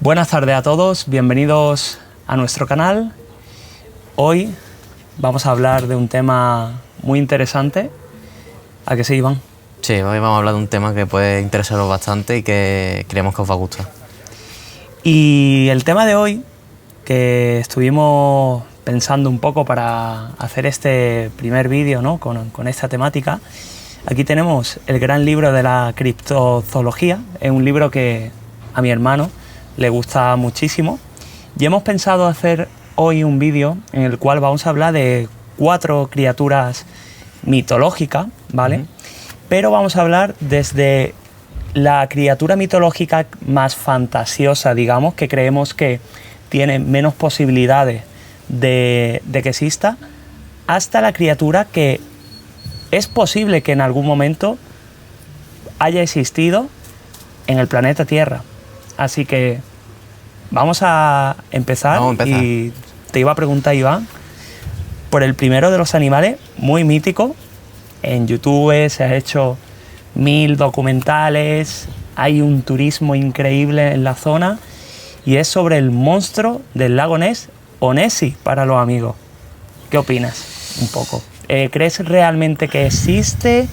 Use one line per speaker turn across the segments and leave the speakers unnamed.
Buenas tardes a todos, bienvenidos a nuestro canal. Hoy vamos a hablar de un tema muy interesante. ¿A qué sí, Iván?
Sí, hoy vamos a hablar de un tema que puede interesaros bastante y que creemos que os va a gustar.
Y el tema de hoy, que estuvimos pensando un poco para hacer este primer vídeo, ¿no? con esta temática, aquí tenemos el gran libro de la criptozoología. Es un libro que a mi hermano le gusta muchísimo y hemos pensado hacer hoy un vídeo en el cual vamos a hablar de 4 criaturas mitológicas, ¿vale? Pero vamos a hablar desde la criatura mitológica más fantasiosa, digamos, que creemos que tiene menos posibilidades de que exista, hasta la criatura que es posible que en algún momento haya existido en el planeta Tierra. Así que vamos a empezar. Y te iba a preguntar, Iván, por el primero de los animales, muy mítico. En YouTube se ha hecho 1000 documentales, hay un turismo increíble en la zona y es sobre el monstruo del lago Ness, o Nessie para los amigos. ¿Qué opinas un poco? ¿Crees realmente que existe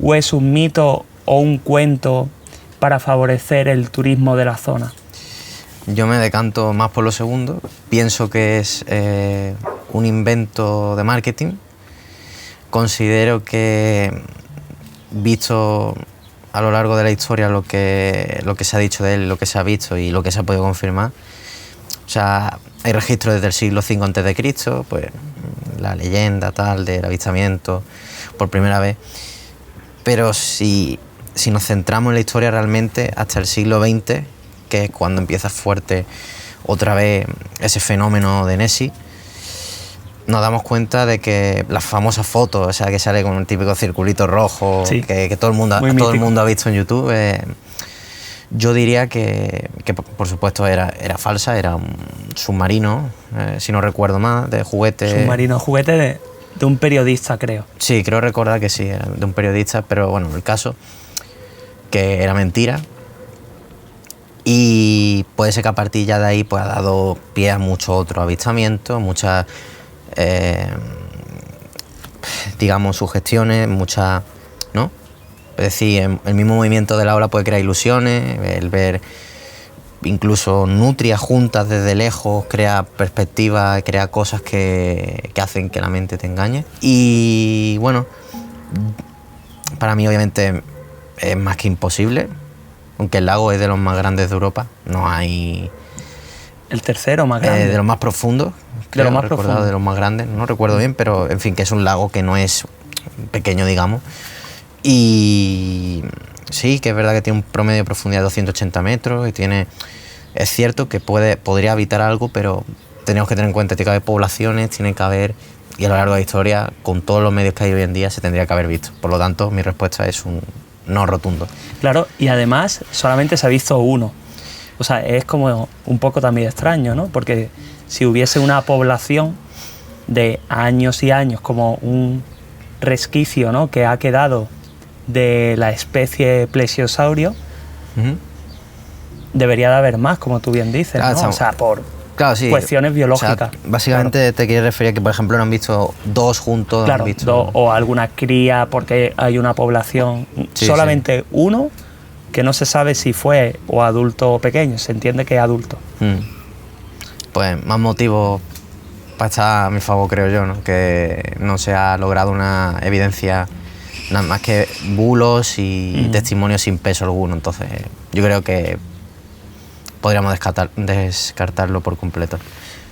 o es un mito o un cuento para favorecer el turismo de la zona?
Yo me decanto más por lo segundo. Pienso que es un invento de marketing. Considero que, visto a lo largo de la historia lo que se ha dicho de él, lo que se ha visto y lo que se ha podido confirmar, o sea, hay registros desde el siglo V a.C., pues la leyenda tal del avistamiento por primera vez, pero si nos centramos en la historia realmente hasta el siglo XX, que es cuando empieza fuerte otra vez ese fenómeno de Nessie, nos damos cuenta de que las famosas fotos, o sea, que sale con un típico circulito rojo, sí, que todo el mundo ha visto en YouTube, yo diría que por supuesto era falsa, era un submarino, si no recuerdo mal, de juguete.
Submarino, juguete de un periodista, creo.
Sí, creo recordar que sí, era de un periodista, pero bueno, el caso que era mentira. Y puede ser que a partir ya de ahí pues ha dado pie a muchos otros avistamientos, muchas digamos sugestiones, muchas, ¿no? Es decir, el mismo movimiento de la ola puede crear ilusiones, el ver incluso nutrias juntas desde lejos crea perspectivas, crea cosas que hacen que la mente te engañe. Y bueno, para mí obviamente es más que imposible, aunque el lago es de los más grandes de Europa, no hay...
El tercero más grande.
De los más profundos.
De los más profundos.
De los más grandes, no recuerdo bien, pero en fin, que es un lago que no es pequeño, digamos. Y sí, que es verdad que tiene un promedio de profundidad de 280 metros y tiene... Es cierto que podría habitar algo, pero tenemos que tener en cuenta que tiene que haber poblaciones, tiene que haber... Y a lo largo de la historia, con todos los medios que hay hoy en día, se tendría que haber visto. Por lo tanto, mi respuesta es un no rotundo.
Claro, y además solamente se ha visto uno. O sea, es como un poco también extraño, ¿no? Porque si hubiese una población de años y años, como un resquicio, ¿no?, que ha quedado de la especie plesiosaurio, debería de haber más, como tú bien dices,
claro,
¿no? O sea, por
sí,
cuestiones biológicas.
O sea, básicamente claro, te quieres referir a que, por ejemplo, no han visto dos juntos.
Claro,
han visto...
o alguna cría, porque hay una población, sí, solamente sí, uno, que no se sabe si fue o adulto o pequeño, se entiende que es adulto.
Pues más motivos para estar a mi favor, creo yo, ¿no? Que no se ha logrado una evidencia, nada más que bulos y testimonios sin peso alguno. Entonces yo creo que podríamos descartarlo por completo.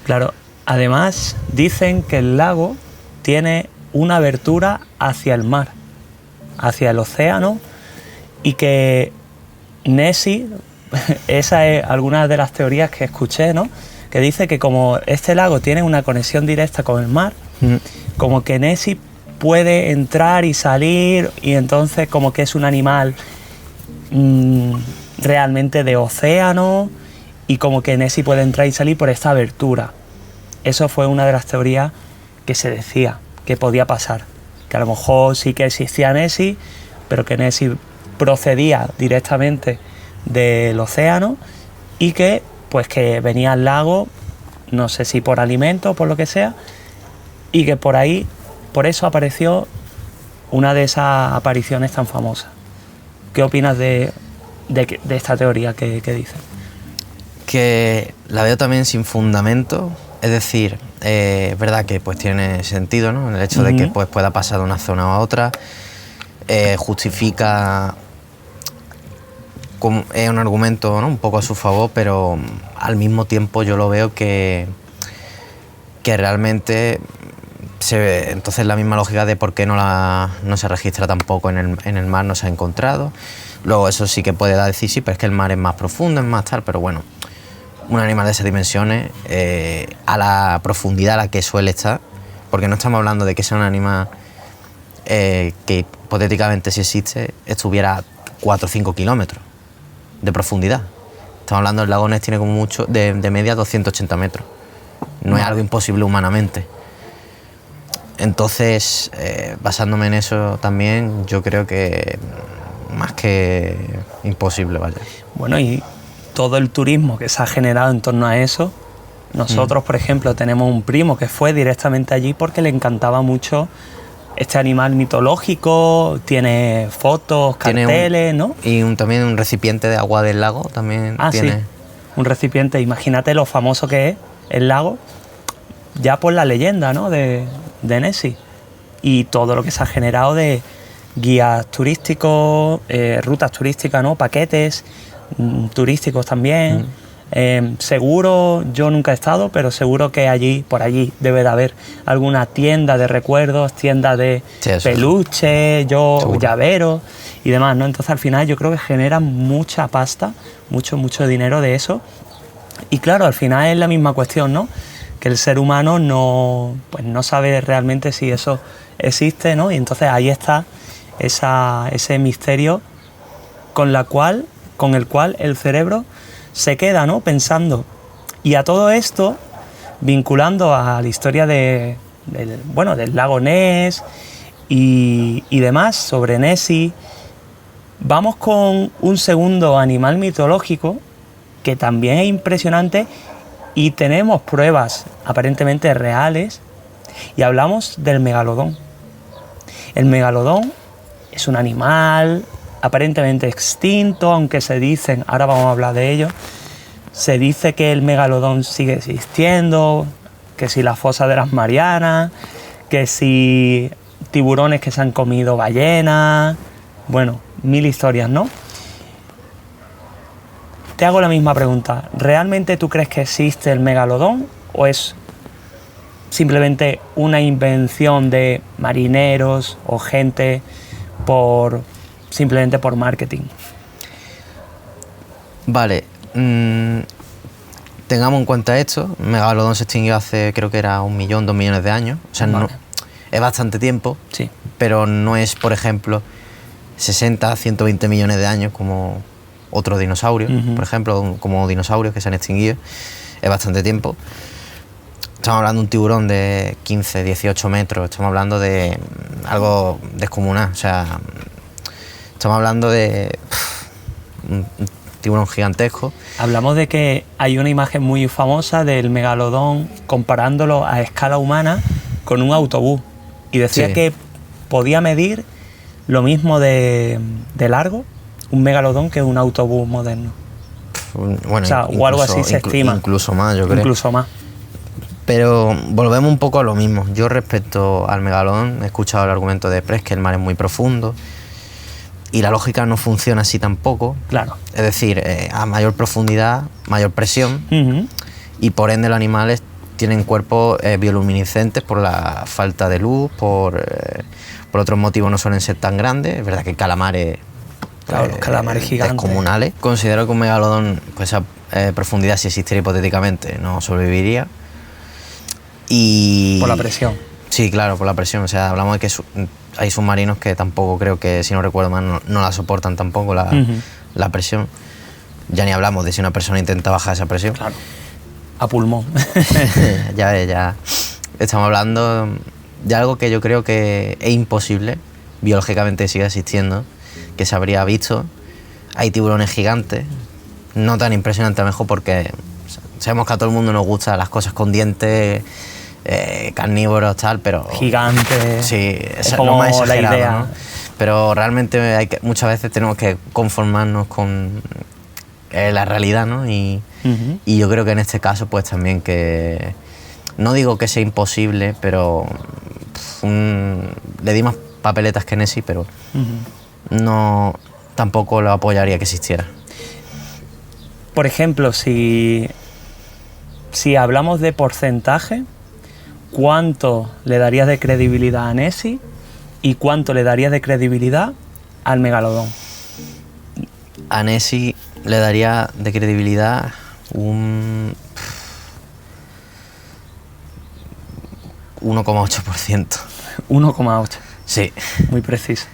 Claro, además dicen que el lago tiene una abertura hacia el mar, hacia el océano, y que Nessie, esa es alguna de las teorías que escuché, ¿no?, que dice que como este lago tiene una conexión directa con el mar, como que Nessie puede entrar y salir, y entonces como que es un animal realmente de océano, y como que Nessie puede entrar y salir por esta abertura. Eso fue una de las teorías que se decía que podía pasar, que a lo mejor sí que existía Nessie, pero que Nessie procedía directamente del océano y que pues que venía al lago, no sé si por alimento o por lo que sea, y que por ahí, por eso apareció una de esas apariciones tan famosas. ¿Qué opinas de esta teoría que dices?
Que la veo también sin fundamento, es decir, es verdad que pues tiene sentido, ¿no? El hecho de que pues, pueda pasar de una zona a otra, justifica, es un argumento, ¿no? Un poco a su favor, pero al mismo tiempo yo lo veo que realmente entonces la misma lógica de por qué no se registra tampoco en el mar no se ha encontrado. Luego eso sí que puede dar decir, sí, pero es que el mar es más profundo, es más tal, pero bueno, un animal de esas dimensiones, a la profundidad a la que suele estar, porque no estamos hablando de que sea un animal que hipotéticamente, si existe, estuviera a 4 o 5 kilómetros de profundidad. Estamos hablando del lago Ness, tiene como mucho, de media 280 metros. No es algo imposible humanamente. Entonces, basándome en eso también, yo creo que más que imposible, vaya.
Bueno, y todo el turismo que se ha generado en torno a eso, nosotros, por ejemplo, tenemos un primo que fue directamente allí porque le encantaba mucho este animal mitológico, tiene fotos, carteles, ¿no?
Y también un recipiente de agua del lago también tiene.
Sí, un recipiente, imagínate lo famoso que es el lago, ya por la leyenda, ¿no? de Nessie. Y todo lo que se ha generado de guías turísticos, rutas turísticas, ¿no? Paquetes turísticos también. Seguro, yo nunca he estado, pero seguro que por allí debe de haber alguna tienda de recuerdos, tienda de peluches, llaveros y demás, ¿no? Entonces al final yo creo que generan mucha pasta, mucho dinero de eso. Y claro, al final es la misma cuestión, ¿no? Que el ser humano no sabe realmente si eso existe, ¿no? Y entonces ahí está ese misterio con el cual el cerebro se queda, ¿no? Pensando. Y a todo esto, vinculando a la historia del lago Ness y demás, sobre Nessie, vamos con un segundo animal mitológico que también es impresionante y tenemos pruebas aparentemente reales, y hablamos del megalodón. El megalodón es un animal aparentemente extinto, aunque ahora vamos a hablar de ello, se dice que el megalodón sigue existiendo, que si las fosas de las Marianas, que si tiburones que se han comido ballenas, bueno, 1000 historias, ¿no? Te hago la misma pregunta, ¿realmente tú crees que existe el megalodón o es simplemente una invención de marineros o gente simplemente por marketing?
Vale, tengamos en cuenta esto. Megalodón se extinguió hace, creo que era 1 millón, 2 millones de años. O sea, no, es bastante tiempo,
sí,
pero no es, por ejemplo, 60, 120 millones de años como otros dinosaurios, por ejemplo, como dinosaurios que se han extinguido. Es bastante tiempo. Estamos hablando de un tiburón de 15, 18 metros, estamos hablando de algo descomunal. O sea, estamos hablando de un tiburón gigantesco.
Hablamos de que hay una imagen muy famosa del megalodón comparándolo a escala humana con un autobús. Y decía que podía medir lo mismo de largo un megalodón que un autobús moderno.
Bueno,
o algo así se estima.
Incluso más, yo creo.
Incluso más.
Pero volvemos un poco a lo mismo. Yo respecto al megalodón he escuchado el argumento de Press que el mar es muy profundo y la lógica no funciona así tampoco.
Claro.
Es decir, a mayor profundidad, mayor presión y por ende los animales tienen cuerpos bioluminiscentes por la falta de luz, por otros motivos no suelen ser tan grandes. Es verdad que calamares,
los calamares gigantes
descomunales. Considero que un megalodón, pues a profundidad, si existiera hipotéticamente, no sobreviviría. Y
por la presión.
Sí, claro, por la presión. O sea, hablamos de que hay submarinos que tampoco creo que, si no recuerdo mal, no la soportan tampoco la presión. Ya ni hablamos de si una persona intenta bajar esa presión.
Claro. A pulmón.
ya estamos hablando de algo que yo creo que es imposible, biológicamente sigue existiendo, que se habría visto. Hay tiburones gigantes, no tan impresionantes a lo mejor porque sabemos que a todo el mundo nos gustan las cosas con dientes, carnívoros, tal, pero...
Gigantes.
Sí,
es
lo
como
más
la
exagerado,
idea.
¿no? Pero realmente muchas veces tenemos que conformarnos con la realidad, ¿no? Y yo creo que en este caso, pues también que... No digo que sea imposible, pero le di más papeletas que Nessie, pero no, tampoco lo apoyaría que existiera.
Por ejemplo, si hablamos de porcentaje, ¿cuánto le darías de credibilidad a Nessie y cuánto le darías de credibilidad al Megalodón?
A Nessie le daría de credibilidad un 1,8%.
1,8.
Sí.
Muy preciso.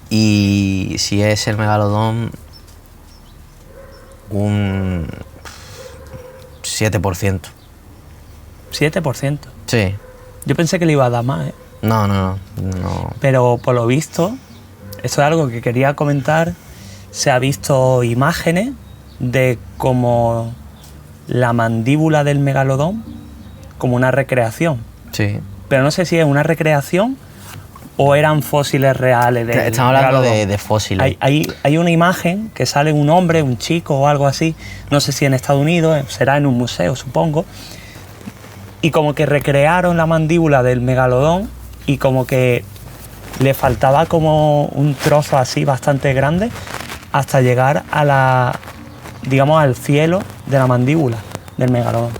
Y si es el Megalodón, un 7%.
7%.
Sí.
Yo pensé que le iba a dar más, ¿eh?
No.
Pero por lo visto, esto es algo que quería comentar, se ha visto imágenes de como la mandíbula del Megalodón, como una recreación.
Sí.
Pero no sé si es una recreación o eran fósiles reales del
Estamos hablando
Megalodón.
de fósiles.
Hay una imagen que sale un hombre, un chico o algo así, no sé si en Estados Unidos, será en un museo, supongo, y como que recrearon la mandíbula del Megalodón y como que le faltaba como un trozo así bastante grande hasta llegar a digamos, al cielo de la mandíbula del Megalodón.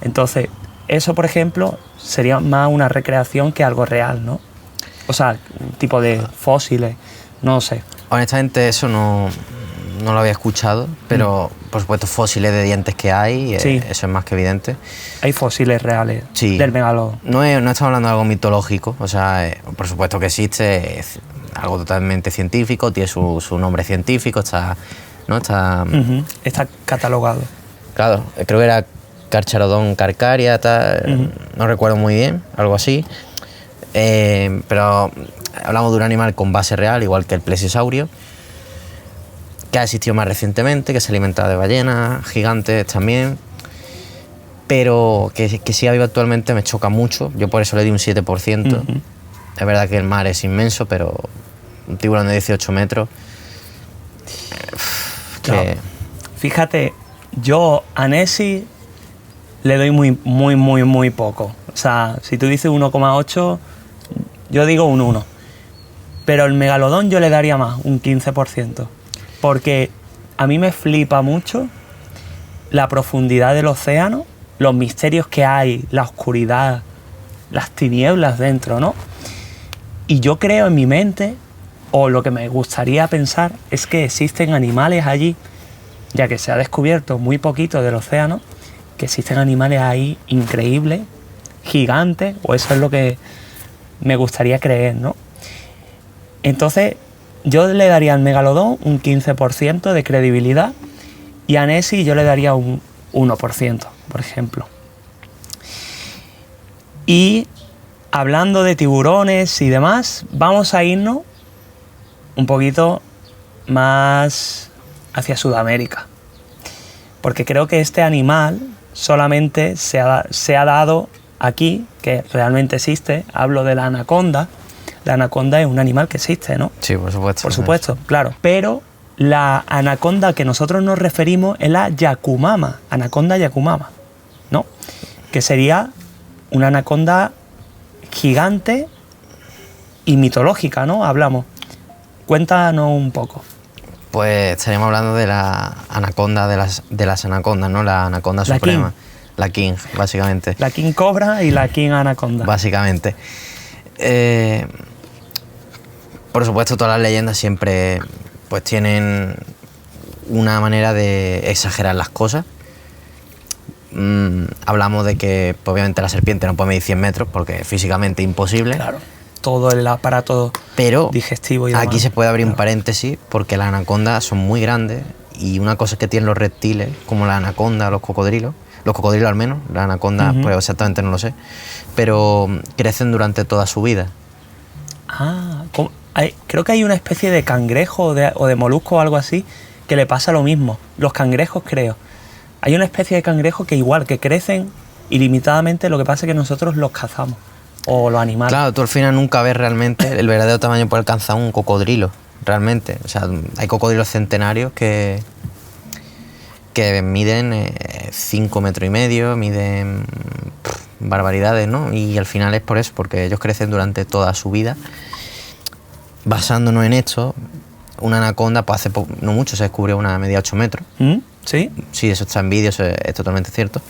Entonces, eso, por ejemplo, sería más una recreación que algo real, ¿no? O sea, un tipo de fósiles, no sé.
Honestamente, eso no lo había escuchado, pero por supuesto fósiles de dientes que hay,
Sí.
eso es más que evidente.
Hay fósiles reales
Sí.
del Megalodón.
No estamos hablando de algo mitológico, o sea, por supuesto que existe, es algo totalmente científico, tiene su nombre científico, está
Está catalogado.
claro, creo que era Carcharodon carcaria, no recuerdo muy bien, algo así. Pero hablamos de un animal con base real, igual que el plesiosaurio, que ha existido más recientemente, que se alimenta de ballenas gigantes también, pero que sí ha habido actualmente me choca mucho. Yo por eso le di un 7%. Es verdad que el mar es inmenso, pero un tiburón de 18 metros...
Claro. Fíjate, yo a Nessie le doy muy poco. O sea, si tú dices 1,8, yo digo un 1. Pero el Megalodón yo le daría más, un 15%. Porque a mí me flipa mucho la profundidad del océano, los misterios que hay, la oscuridad, las tinieblas dentro, ¿no? Y yo creo en mi mente, o lo que me gustaría pensar, es que existen animales allí, ya que se ha descubierto muy poquito del océano, que existen animales ahí increíbles, gigantes, o eso es lo que me gustaría creer, ¿no? Entonces, yo le daría al Megalodón un 15% de credibilidad y a Nessie yo le daría un 1%, por ejemplo. Y hablando de tiburones y demás, vamos a irnos un poquito más hacia Sudamérica. Porque creo que este animal solamente se ha dado aquí, que realmente existe. Hablo de la anaconda. La anaconda es un animal que existe, ¿no?
Sí, por supuesto.
Por supuesto, claro. Pero la anaconda que nosotros nos referimos es la Yakumama, anaconda Yakumama, ¿no? Que sería una anaconda gigante y mitológica, ¿no? Hablamos. Cuéntanos un poco.
Pues estaríamos hablando de la anaconda de las anacondas, ¿no? La anaconda
La
suprema.
king.
La king, básicamente.
La king cobra y la king anaconda.
Básicamente. Por supuesto, todas las leyendas siempre pues tienen una manera de exagerar las cosas. Hablamos de que pues, obviamente la serpiente no puede medir 100 metros porque es físicamente imposible.
Claro, todo el aparato
pero
digestivo y demás.
Aquí se puede abrir un
Claro.
paréntesis porque las anacondas son muy grandes y una cosa que tienen los reptiles, como la anaconda, los cocodrilos al menos, la anaconda pues exactamente no lo sé, pero crecen durante toda su vida.
Ah, creo que hay una especie de cangrejo o de molusco o algo así que le pasa lo mismo. Los cangrejos, creo. Hay una especie de cangrejo que igual, que crecen ilimitadamente, lo que pasa es que nosotros los cazamos, o los animales.
Claro, tú al final nunca ves realmente el verdadero tamaño puede alcanzar un cocodrilo, realmente. O sea, hay cocodrilos centenarios que miden 5 metros y medio, miden barbaridades, ¿no? Y al final es por eso, porque ellos crecen durante toda su vida. Basándonos en esto, una anaconda, pues hace no mucho se descubrió una media 8 metros.
¿Sí?
Sí, eso está en vídeos, es totalmente cierto.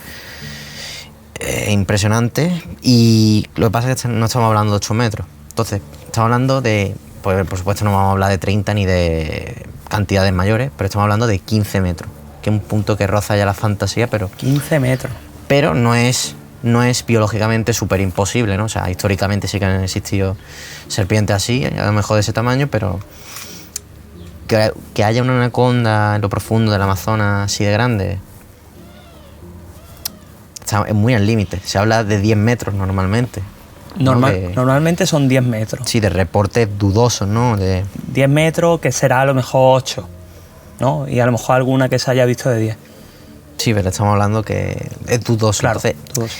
Impresionante. Y lo que pasa es que no estamos hablando de 8 metros. Entonces, estamos hablando de, pues por supuesto no vamos a hablar de 30 ni de cantidades mayores, pero estamos hablando de 15 metros, que es un punto que roza ya la fantasía, pero...
15 metros.
Pero no es biológicamente súper imposible, ¿no? O sea, históricamente sí que han existido serpientes así, a lo mejor de ese tamaño, pero que haya una anaconda en lo profundo del Amazonas así de grande, es muy al límite. Se habla de 10 metros normalmente.
Normalmente son 10 metros.
Sí, de reportes dudosos, ¿no?
10 metros, que será a lo mejor 8, ¿no? Y a lo mejor alguna que se haya visto de 10.
Sí, pero estamos hablando que es dudoso.
Claro,
Entonces,
dudoso.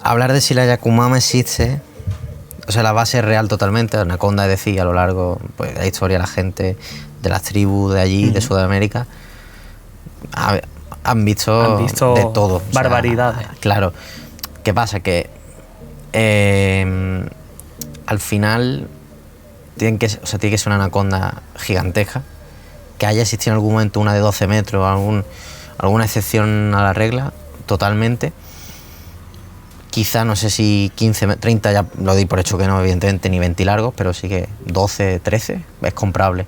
hablar de si la Yakumama existe, o sea, la base es real totalmente. La anaconda, es decir, a lo largo pues, de la historia, la gente de las tribus de allí, de Sudamérica, han visto de todo.
Barbaridades.
O sea, claro. ¿Qué pasa? Que al final tiene que ser una anaconda gigantesca, que haya existido en algún momento una de 12 metros, alguna excepción a la regla, totalmente. Quizá, no sé si 15, 30, ya lo di por hecho que no, evidentemente, ni 20 largos, pero sí que 12, 13 es comprable.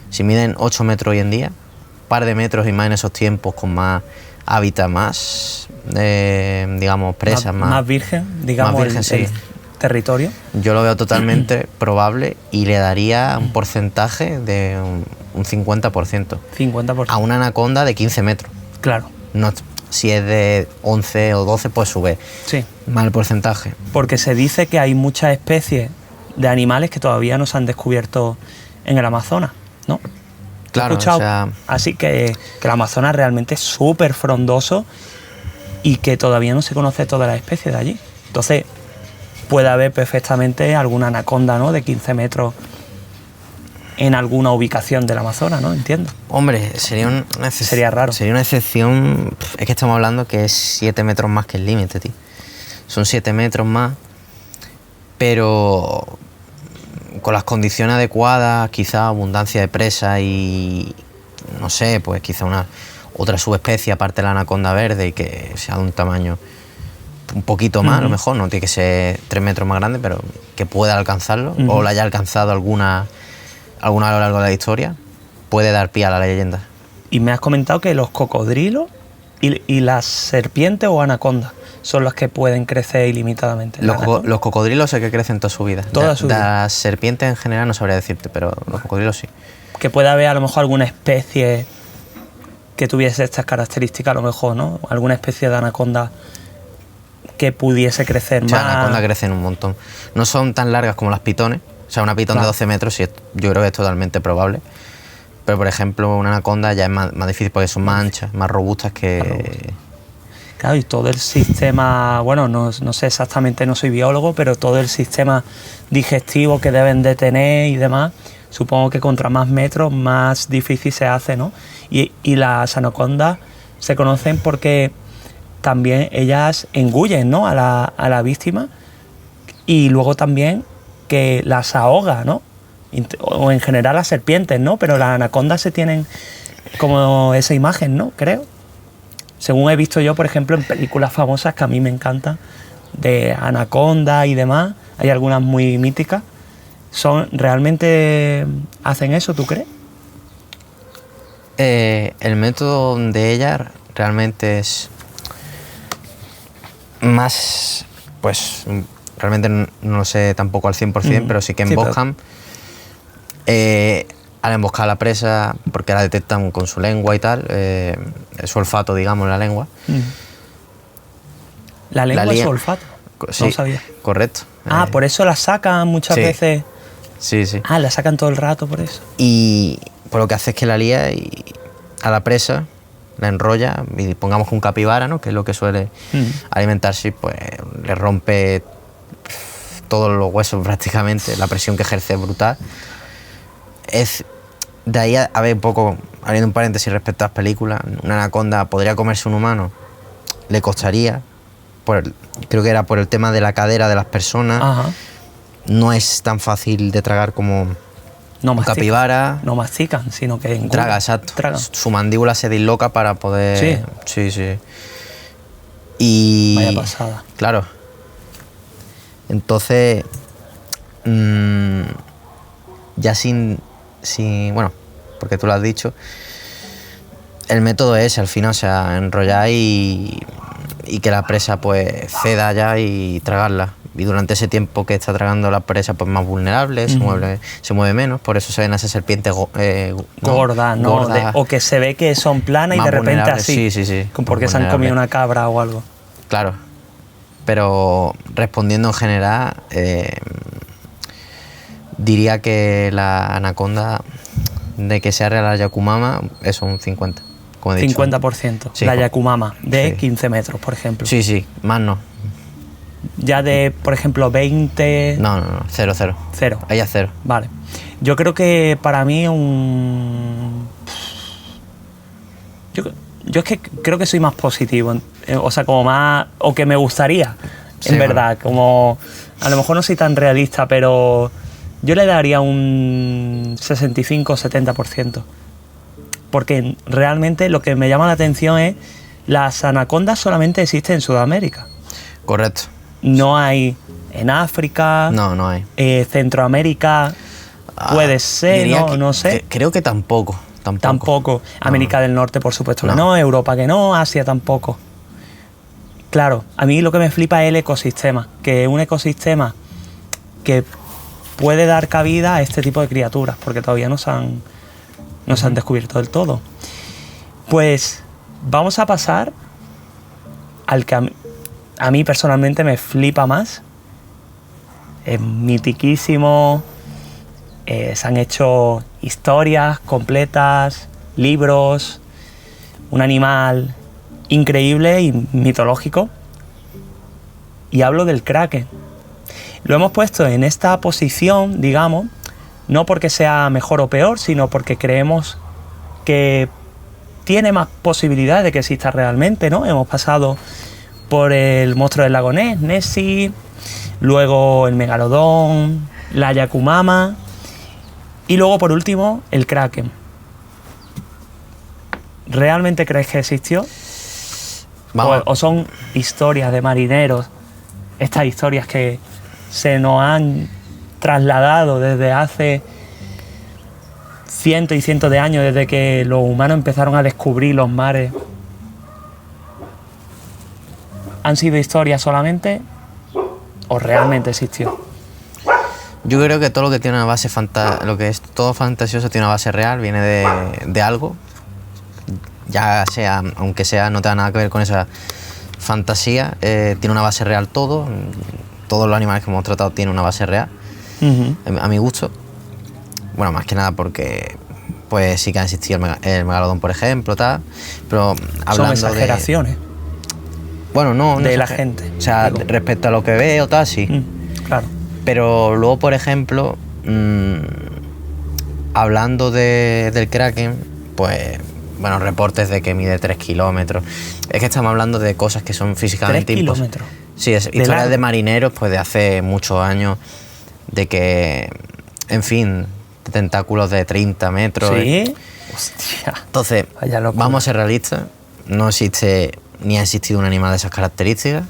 Si miden 8 metros hoy en día, un par de metros y más en esos tiempos, con más hábitat, más, digamos, presas,
más virgen, digamos,
más virgen, sí.
el territorio.
Yo lo veo totalmente probable y le daría un porcentaje de un 50%.
50%.
A una anaconda de 15 metros.
Claro.
No, si es de 11 o 12, pues sube
Sí.
más el porcentaje.
Porque se dice que hay muchas especies de animales que todavía no se han descubierto en el Amazonas, ¿no?
Claro,
He escuchado.
o sea,
Así que el Amazonas realmente es súper frondoso y que todavía no se conoce todas las especies de allí. Entonces, puede haber perfectamente alguna anaconda, ¿no?, de 15 metros en alguna ubicación del Amazonas, ¿no? Entiendo.
hombre, sería
raro.
Sería una excepción. Es que estamos hablando que es 7 metros más que el límite, tío. Son 7 metros más, pero con las condiciones adecuadas, quizá abundancia de presa y, no sé, pues quizá otra subespecie aparte de la anaconda verde y que sea de un tamaño un poquito más, a lo mejor, no tiene que ser 3 metros más grande, pero que pueda alcanzarlo, o la haya alcanzado alguna a lo largo de la historia, puede dar pie a la leyenda.
Y me has comentado que los cocodrilos y las serpientes o anacondas son las que pueden crecer ilimitadamente.
Los cocodrilos sé que crecen toda su vida.
Toda su vida.
Las serpientes en general no sabría decirte, pero los cocodrilos sí.
Que puede haber a lo mejor alguna especie que tuviese estas características, a lo mejor, ¿no? Alguna especie de anaconda que pudiese crecer más.
Las anacondas crecen un montón. No son tan largas como las pitones. O sea, una pitón de 12 metros sí, yo creo que es totalmente probable. Pero, por ejemplo, una anaconda ya es más difícil porque son más anchas, más robustas que...
Claro, y todo el sistema, bueno, no sé exactamente, no soy biólogo, pero todo el sistema digestivo que deben de tener y demás, supongo que contra más metros, más difícil se hace, ¿no? Y las anacondas se conocen porque también ellas engullen, ¿no?, a la víctima, y luego también que las ahoga, ¿no? O en general las serpientes, ¿no? Pero las anacondas se tienen como esa imagen, ¿no? Creo. Según he visto yo, por ejemplo, en películas famosas que a mí me encantan, de anaconda y demás, hay algunas muy míticas. ¿Realmente hacen eso, tú crees?
El método de ellas realmente es más, pues... Realmente no lo sé tampoco al 100%, pero sí que emboscan. Al emboscar a la presa, porque la detectan con su lengua y tal, su olfato, digamos, la lengua.
¿La lengua es su olfato?
Sí,
no sabía.
Correcto.
Por eso la sacan muchas veces.
Sí, sí.
La sacan todo el rato por eso.
Y por lo que hace es que la lía a la presa la enrolla y pongamos que un capibara, ¿no? Que es lo que suele alimentarse, pues le rompe todos los huesos prácticamente, la presión que ejerce es brutal. Es de ahí a ver, un poco, abriendo un paréntesis respecto a las películas, una anaconda podría comerse un humano, le costaría, creo que era por el tema de la cadera de las personas.
Ajá.
No es tan fácil de tragar como
No
un
mastican,
capibara.
no mastican, sino que engullan.
Traga, exacto.
Tragan.
Su mandíbula se disloca para poder... Sí. Y...
Vaya pasada.
Claro. Entonces... ya sin... Bueno, porque tú lo has dicho, el método es al final, o sea, enrollar y que la presa pues ceda ya y tragarla. Y durante ese tiempo que está tragando la presa, pues más vulnerable, se mueve menos, por eso se ven esas serpientes
gordas, ¿no?
Gordas.
O que se ve que son planas y
Más
de repente
vulnerables,
así.
sí.
Porque se han comido una cabra o algo.
Claro. Pero respondiendo en general, diría que la anaconda, de que sea real la Yakumama, es un 50%. Como he dicho.
50%.
Sí,
la Yakumama, de
sí.
15 metros, por ejemplo.
Sí, más no.
Ya de, por ejemplo, 20...
No, 0.
Cero.
Ella 0.
Vale. Yo creo que para mí Yo es que creo que soy más positivo. O sea, como más... O que me gustaría,
Sí,
en verdad. Como... A lo mejor no soy tan realista, pero... Yo le daría un 65-70%. Porque realmente lo que me llama la atención es... Las anacondas solamente existen en Sudamérica.
Correcto.
No hay en África,
No hay.
Centroamérica, puede ser, no sé.
Creo que tampoco.
Tampoco. América del Norte, por supuesto que
No.
no, Europa que no, Asia tampoco. Claro, a mí lo que me flipa es el ecosistema, que es un ecosistema que puede dar cabida a este tipo de criaturas, porque todavía no se han descubierto del todo. Pues vamos a pasar al que a mí personalmente me flipa más. Es mitiquísimo. Se han hecho historias completas, libros, un animal increíble y mitológico. Y hablo del kraken. Lo hemos puesto en esta posición, digamos, no porque sea mejor o peor, sino porque creemos que tiene más posibilidades de que exista realmente, ¿no? Hemos pasado por el monstruo del lago Ness, Nessie, luego el megalodón, la Yakumama y luego por último el kraken. ¿Realmente crees que existió? ¿O son historias de marineros, estas historias que se nos han trasladado desde hace cientos y cientos de años, desde que los humanos empezaron a descubrir los mares? ¿Han sido historias solamente o realmente existió?
Yo creo que todo lo que tiene una base lo que es todo fantasioso tiene una base real, viene de algo, ya sea, aunque sea, no tenga nada que ver con esa fantasía, tiene una base real todo. Todos los animales que hemos tratado tienen una base real, a mi gusto. Bueno, más que nada porque pues sí que ha existido el megalodón, por ejemplo, tal, pero hablando
son exageraciones
bueno, no
de la gente.
O sea, respecto a lo que veo, tal, sí.
Claro.
Pero luego, por ejemplo, hablando del kraken, pues, bueno, reportes de que mide 3 kilómetros. Es que estamos hablando de cosas que son físicamente
3 kilómetros.
Sí, es historias de marineros, pues, de hace muchos años, de que, en fin, tentáculos de 30 metros.
¿Sí? Hostia.
Entonces, vamos a ser realistas. No existe ni ha existido un animal de esas características.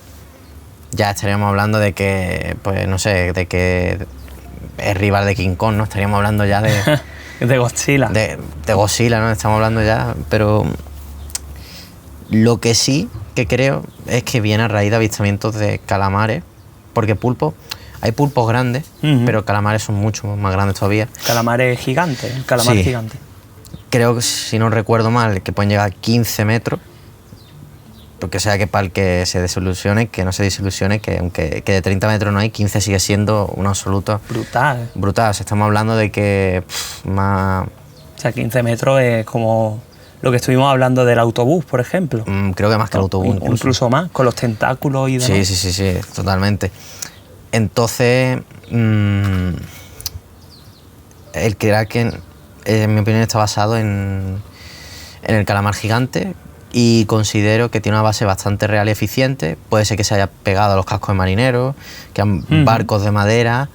Ya estaríamos hablando de que, pues no sé, de que es rival de King Kong, ¿no? Estaríamos hablando ya de...
de Godzilla.
De Godzilla, ¿no? Estamos hablando ya, pero... Lo que sí que creo es que viene a raíz de avistamientos de calamares, porque hay pulpos grandes, pero calamares son mucho más grandes todavía.
Calamares gigantes, calamar
sí.
gigante.
Creo que, si no recuerdo mal, que pueden llegar a 15 metros. Porque sea que para el que se desilusione, que no se desilusione, que aunque de 30 metros no hay, 15 sigue siendo un absoluto...
Brutal.
Estamos hablando de que más...
O sea, 15 metros es como lo que estuvimos hablando del autobús, por ejemplo.
Creo que más que el autobús.
Incluso más, con los tentáculos y demás.
Sí, totalmente. Entonces, el Kraken, en mi opinión, está basado en el calamar gigante y considero que tiene una base bastante real y eficiente. Puede ser que se haya pegado a los cascos de marineros, que han barcos de madera,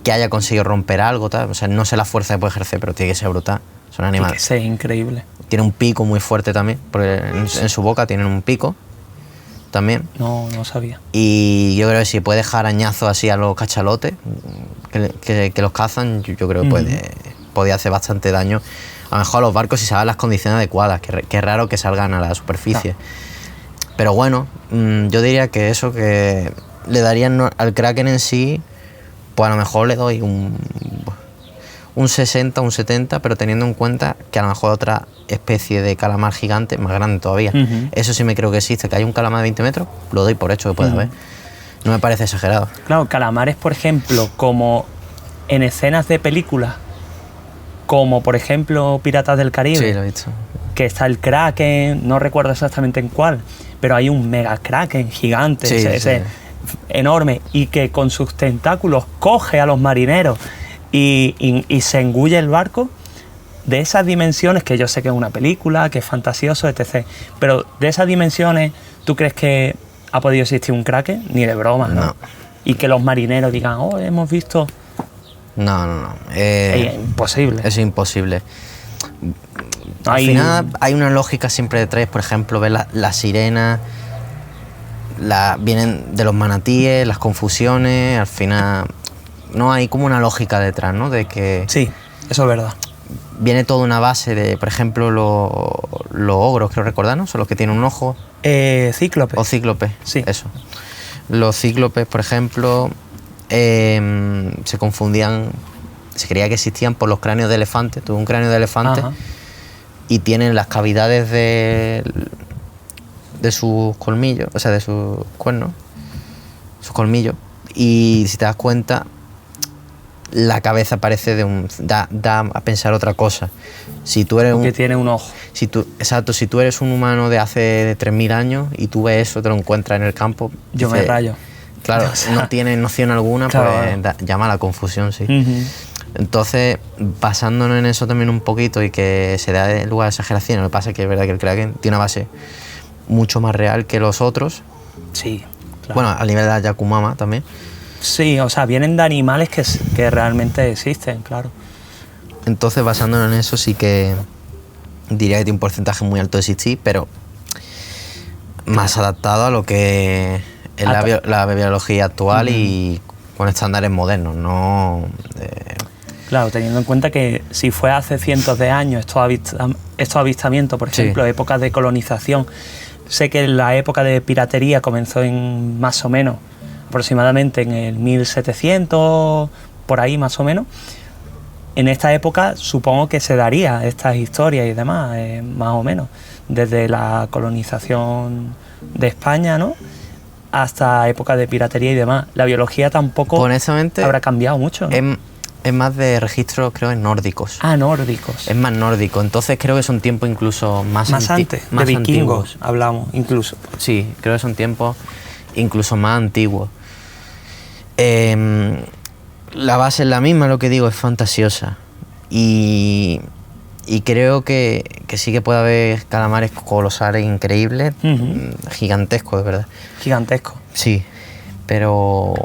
que haya conseguido romper algo, tal. O sea, no sé la fuerza que puede ejercer, pero tiene que ser brutal. Son animales.
Tiene que ser increíble.
Tiene un pico muy fuerte también, porque en su boca tienen un pico también.
No sabía.
Y yo creo que si puede dejar arañazos así a los cachalotes que los cazan, yo creo que podía hacer bastante daño. A lo mejor a los barcos si se dan las condiciones adecuadas, que es raro que salgan a la superficie. Claro. Pero bueno, yo diría que eso, que le darían al Kraken en sí, pues a lo mejor le doy un 60, un 70, pero teniendo en cuenta que a lo mejor otra especie de calamar gigante, más grande todavía. Eso sí me creo que existe, que hay un calamar de 20 metros, lo doy por hecho que puede haber. No me parece exagerado.
Claro, calamares, por ejemplo, como en escenas de películas, como por ejemplo Piratas del Caribe.
Sí, lo he visto.
Que está el Kraken, no recuerdo exactamente en cuál, pero hay un mega Kraken gigante, ese enorme, y que con sus tentáculos coge a los marineros y se engulle el barco. De esas dimensiones, que yo sé que es una película, que es fantasioso, etc. Pero de esas dimensiones, ¿tú crees que ha podido existir un Kraken? Ni de broma, ¿no? Y que los marineros digan, oh, hemos visto...
No.
Es imposible.
Es imposible. Al final hay una lógica siempre detrás. Por ejemplo, ver las sirenas, vienen de los manatíes, las confusiones. Al final no hay como una lógica detrás, ¿no? De que...
Sí, eso es verdad.
Viene toda una base de, por ejemplo, los ogros, creo recordar, ¿no? Son los que tienen un ojo.
Cíclopes.
O cíclopes,
sí.
Eso. Los cíclopes, por ejemplo... se confundían, se creía que existían por los cráneos de elefante. Tuve un cráneo de elefante. Ajá. Y tienen las cavidades de sus colmillos, o sea, de sus cuernos, sus colmillos, y si te das cuenta, la cabeza parece da a pensar otra cosa. Si tú eres
que tiene un ojo.
Si tú eres un humano de hace 3000 años y tú ves eso, te lo encuentras en el campo,
yo me rayo.
Claro, o sea, no tiene noción alguna, claro, pues llama a la confusión, sí. Entonces, basándonos en eso también un poquito y que se da lugar a exageraciones, lo que pasa es que es verdad que el Kraken tiene una base mucho más real que los otros.
Sí, claro.
Bueno, al nivel de la Yakumama también.
Sí, o sea, vienen de animales que realmente existen, claro.
Entonces, basándonos en eso, sí que diría que tiene un porcentaje muy alto de existir, pero más adaptado a lo que es la biología actual y con estándares modernos, no...
Claro, teniendo en cuenta que si fue hace cientos de años estos avistamientos, por ejemplo, épocas de colonización, sé que la época de piratería comenzó en más o menos, aproximadamente en el 1700, por ahí más o menos. En esta época supongo que se daría estas historias y demás, más o menos, desde la colonización de España, ¿no?, hasta épocas de piratería y demás. La biología tampoco habrá cambiado mucho, ¿no?
Es más de registros, creo, en nórdicos.
Ah, nórdicos.
Es más nórdico, entonces creo que son tiempos incluso más
antes, más de vikingos antiguos. Hablamos, incluso.
Sí, creo que son tiempos incluso más antiguos. La base es la misma, lo que digo, es fantasiosa. Y creo que sí que puede haber calamares colosales increíbles, gigantescos, de verdad. Gigantescos. Sí, pero...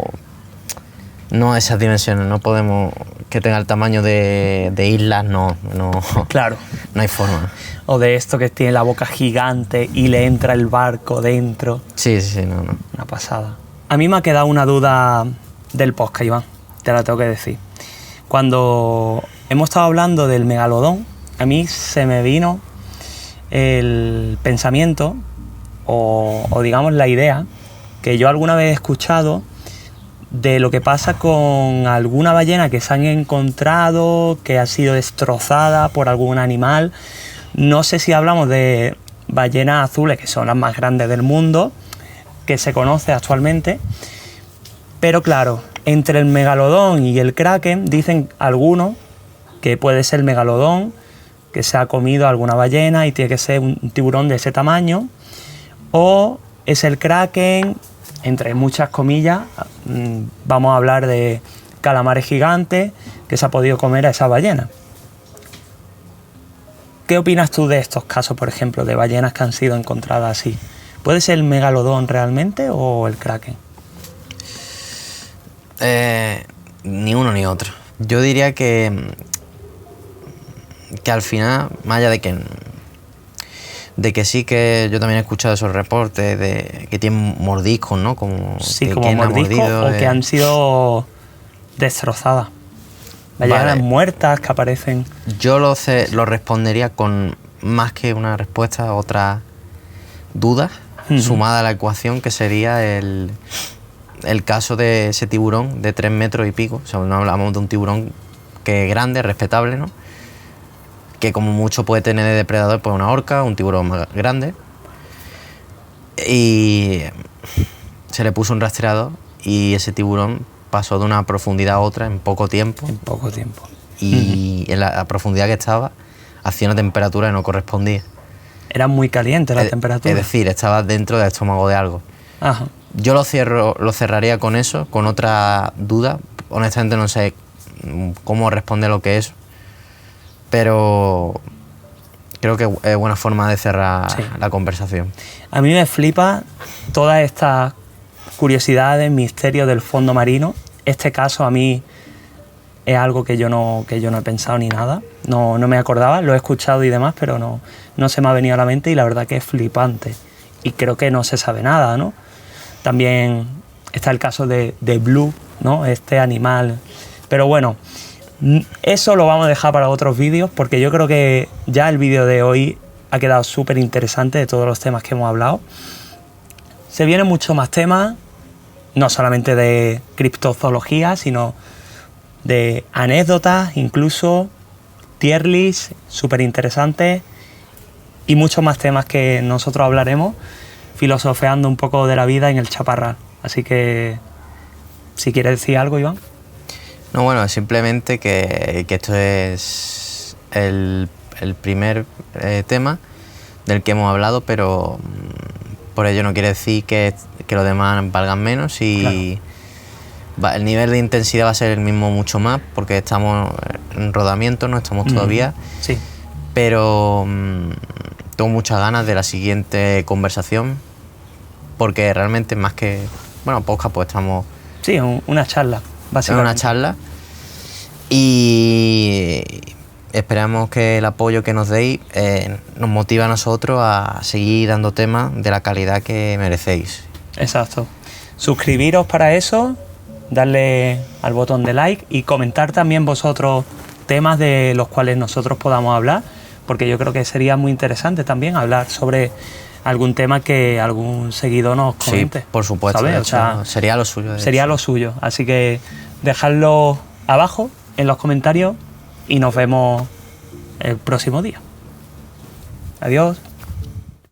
no a esas dimensiones, no podemos que tenga el tamaño de islas, no.
Claro.
No hay forma.
O de esto que tiene la boca gigante y le entra el barco dentro.
Sí, no.
Una pasada. A mí me ha quedado una duda del podcast, Iván, te la tengo que decir. Cuando hemos estado hablando del megalodón, a mí se me vino el pensamiento o digamos la idea que yo alguna vez he escuchado de lo que pasa con alguna ballena que se han encontrado, que ha sido destrozada por algún animal. No sé si hablamos de ballenas azules, que son las más grandes del mundo, que se conoce actualmente. Pero claro, entre el megalodón y el kraken, dicen algunos que puede ser el megalodón, que se ha comido alguna ballena y tiene que ser un tiburón de ese tamaño, o es el kraken, entre muchas comillas. Vamos a hablar de calamares gigantes que se ha podido comer a esa ballena. ¿Qué opinas tú de estos casos, por ejemplo, de ballenas que han sido encontradas así? ¿Puede ser el megalodón realmente o el kraken?
Ni uno ni otro. Yo diría que al final, más allá de que sí, que yo también he escuchado esos reportes de que tienen mordiscos, ¿no? Como
sí,
que
como mordiscos o que han sido destrozadas. Ballenas muertas que aparecen.
Yo lo respondería con más que una respuesta, otra duda sumada a la ecuación, que sería el caso de ese tiburón de 3 metros y pico. O sea, no hablamos de un tiburón que es grande, respetable, ¿no? Que como mucho puede tener de depredador pues una orca, un tiburón más grande. Y se le puso un rastreador y ese tiburón pasó de una profundidad a otra en poco tiempo.
En poco tiempo.
Y en la profundidad que estaba hacía una temperatura que no correspondía.
Era muy caliente la temperatura.
Es decir, estaba dentro del estómago de algo.
Ajá.
Yo lo cerraría con eso, con otra duda. Honestamente no sé cómo responde lo que es, pero creo que es buena forma de cerrar la conversación.
A mí me flipa todas estas curiosidades, misterios del fondo marino. Este caso a mí es algo que yo no he pensado ni nada. No me acordaba, lo he escuchado y demás, pero no se me ha venido a la mente, y la verdad que es flipante. Y creo que no se sabe nada, ¿no? También está el caso de Blue, ¿no? Este animal. Pero bueno, eso lo vamos a dejar para otros vídeos, porque yo creo que ya el vídeo de hoy ha quedado súper interesante de todos los temas que hemos hablado. Se vienen muchos más temas, no solamente de criptozoología, sino de anécdotas, incluso tier list, súper interesantes, y muchos más temas que nosotros hablaremos filosofeando un poco de la vida en el Chaparral. Así que, si quieres decir algo, Iván.
No, bueno, simplemente que esto es el primer tema del que hemos hablado, pero por ello no quiere decir que los demás valgan menos, y claro, el nivel de intensidad va a ser el mismo mucho más, porque estamos en rodamiento, no estamos todavía.
Sí.
Pero tengo muchas ganas de la siguiente conversación, porque realmente más que, podcast, pues estamos...
Sí, una charla, básicamente.
Una charla, y esperamos que el apoyo que nos deis nos motive a nosotros a seguir dando temas de la calidad que merecéis.
Exacto. Suscribiros para eso, darle al botón de like y comentar también vosotros temas de los cuales nosotros podamos hablar, porque yo creo que sería muy interesante también hablar sobre algún tema que algún seguidor nos comente. Sí,
por supuesto.
¿Sabes?
O sea, sería lo suyo.
Sería lo suyo. Así que dejadlo abajo en los comentarios y nos vemos el próximo día. Adiós.